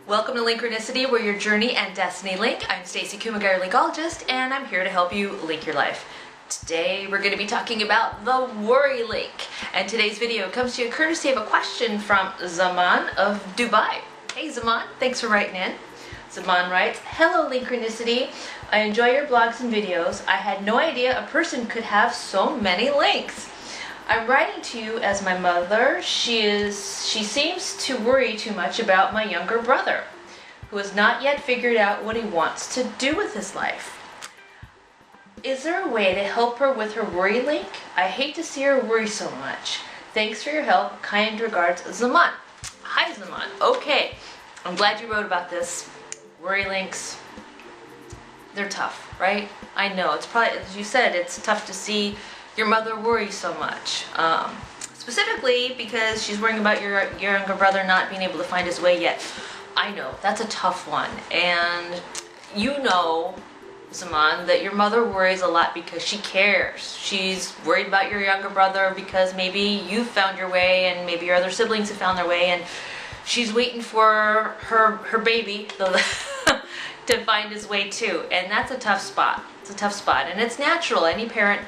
Welcome to Linkronicity, where your journey and destiny link. I'm Stacey, Kumagai, linkologist, and I'm here to help you link your life. Today we're going to be talking about the worry link, and today's video comes to you courtesy of a question from Zaman of Dubai. Hey Zaman, thanks for writing in. Zaman writes, "Hello Linkronicity, I enjoy your blogs and videos. I had no idea a person could have so many links. I'm writing to you as my mother. She seems to worry too much about my younger brother, who has not yet figured out what he wants to do with his life. Is there a way to help her with her worry link? I hate to see her worry so much. Thanks for your help. Kind regards, Zaman." Hi Zaman. Okay, I'm glad you wrote about this. Worry links, they're tough, right? I know, it's probably, as you said, it's tough to see your mother worries so much, specifically because she's worrying about your younger brother not being able to find his way yet. I know, that's a tough one, and you know, Zaman, that your mother worries a lot because she cares. She's worried about your younger brother because maybe you found your way and maybe your other siblings have found their way, and she's waiting for her baby to find his way too, and that's a tough spot. It's a tough spot, and it's natural. Any parent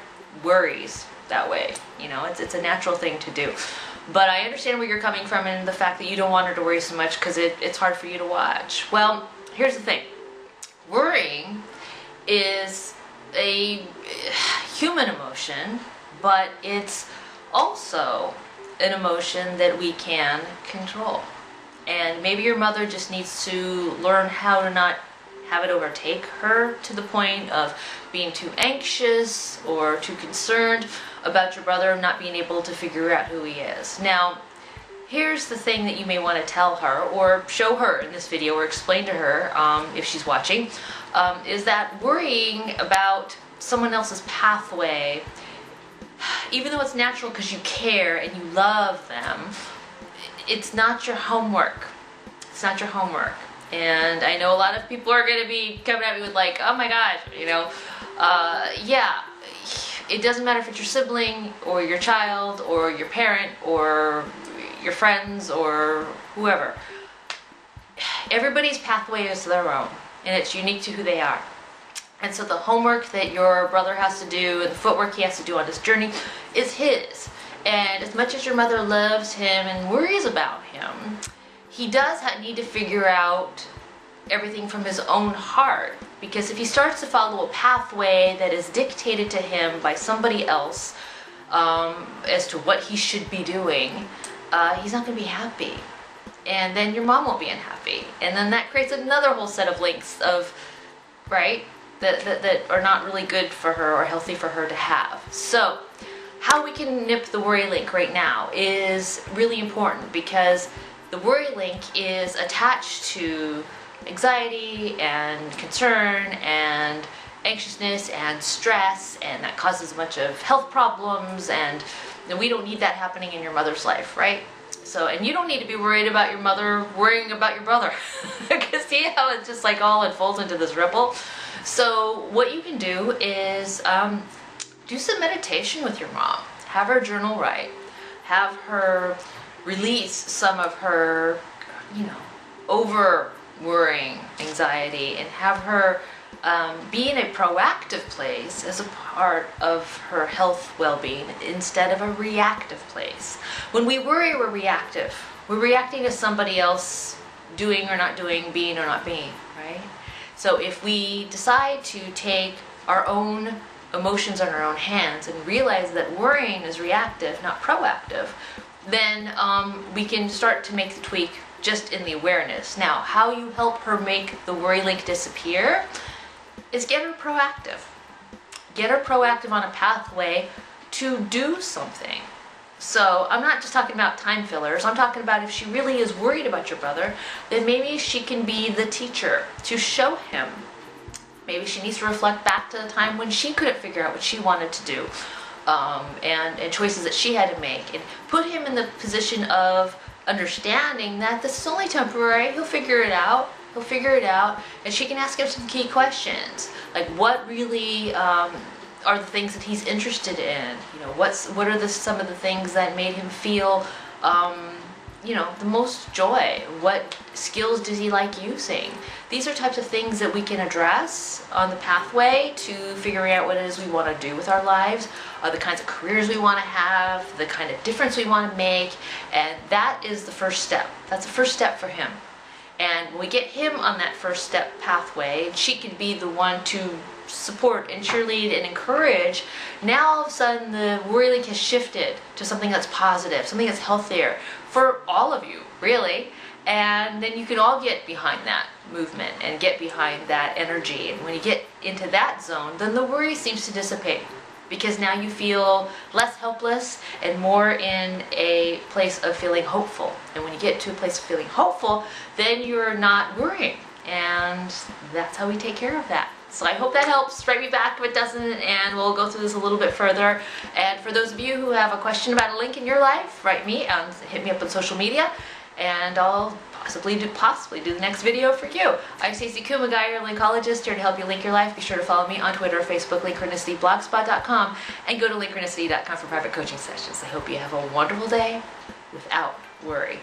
worries that way, you know, it's a natural thing to do. But I understand where you're coming from and the fact that you don't want her to worry so much because it's hard for you to watch. Well, here's the thing. Worrying is a human emotion, but it's also an emotion that we can control. And maybe your mother just needs to learn how to not have it overtake her to the point of being too anxious or too concerned about your brother not being able to figure out who he is. Now, here's the thing that you may want to tell her or show her in this video or explain to her if she's watching, is that worrying about someone else's pathway, even though it's natural because you care and you love them, it's not your homework. It's not your homework. And I know a lot of people are going to be coming at me with like, oh my gosh, you know, yeah, it doesn't matter if it's your sibling or your child or your parent or your friends or whoever. Everybody's pathway is their own, and it's unique to who they are. And so the homework that your brother has to do and the footwork he has to do on this journey is his. And as much as your mother loves him and worries about him, he does need to figure out everything from his own heart, because if he starts to follow a pathway that is dictated to him by somebody else as to what he should be doing, he's not going to be happy, and then your mom won't be unhappy, and then that creates another whole set of links of that are not really good for her or healthy for her to have. So how we can nip the worry link right now is really important, because the worry link is attached to anxiety and concern and anxiousness and stress, and that causes a bunch of health problems, and we don't need that happening in your mother's life, right? So, and you don't need to be worried about your mother worrying about your brother, because see how it just like all unfolds into this ripple? So what you can do is do some meditation with your mom. Have her journal write. Have her release some of her, you know, over worrying anxiety, and have her be in a proactive place as a part of her health well-being instead of a reactive place. When we worry, we're reactive. We're reacting to somebody else doing or not doing, being or not being, right? So if we decide to take our own emotions in our own hands and realize that worrying is reactive, not proactive, then we can start to make the tweak just in the awareness. Now, how you help her make the worry link disappear is get her proactive. Get her proactive on a pathway to do something. So I'm not just talking about time fillers. I'm talking about if she really is worried about your brother, then maybe she can be the teacher to show him. Maybe she needs to reflect back to the time when she couldn't figure out what she wanted to do, and choices that she had to make, and put him in the position of understanding that this is only temporary. He'll figure it out. He'll figure it out, and she can ask him some key questions, like what really are the things that he's interested in. You know, what are some of the things that made him feel the most joy? What skills does he like using? These are types of things that we can address on the pathway to figuring out what it is we want to do with our lives, the kinds of careers we want to have, the kind of difference we want to make, and that is the first step. That's the first step for him. And when we get him on that first step pathway, she can be the one to support and cheerlead and encourage. Now all of a sudden the worry link has shifted to something that's positive, something that's healthier for all of you, really. And then you can all get behind that movement and get behind that energy. And when you get into that zone, then the worry seems to dissipate, because now you feel less helpless and more in a place of feeling hopeful. And when you get to a place of feeling hopeful, then you're not worrying. And that's how we take care of that. So I hope that helps. Write me back if it doesn't, and we'll go through this a little bit further. And for those of you who have a question about a link in your life, write me, hit me up on social media, and I'll possibly do the next video for you. I'm Stacey Kumagai, your Linkologist, here to help you link your life. Be sure to follow me on Twitter or Facebook, Linkronicity, blogspot.com, and go to linkronicity.com for private coaching sessions. I hope you have a wonderful day without worry.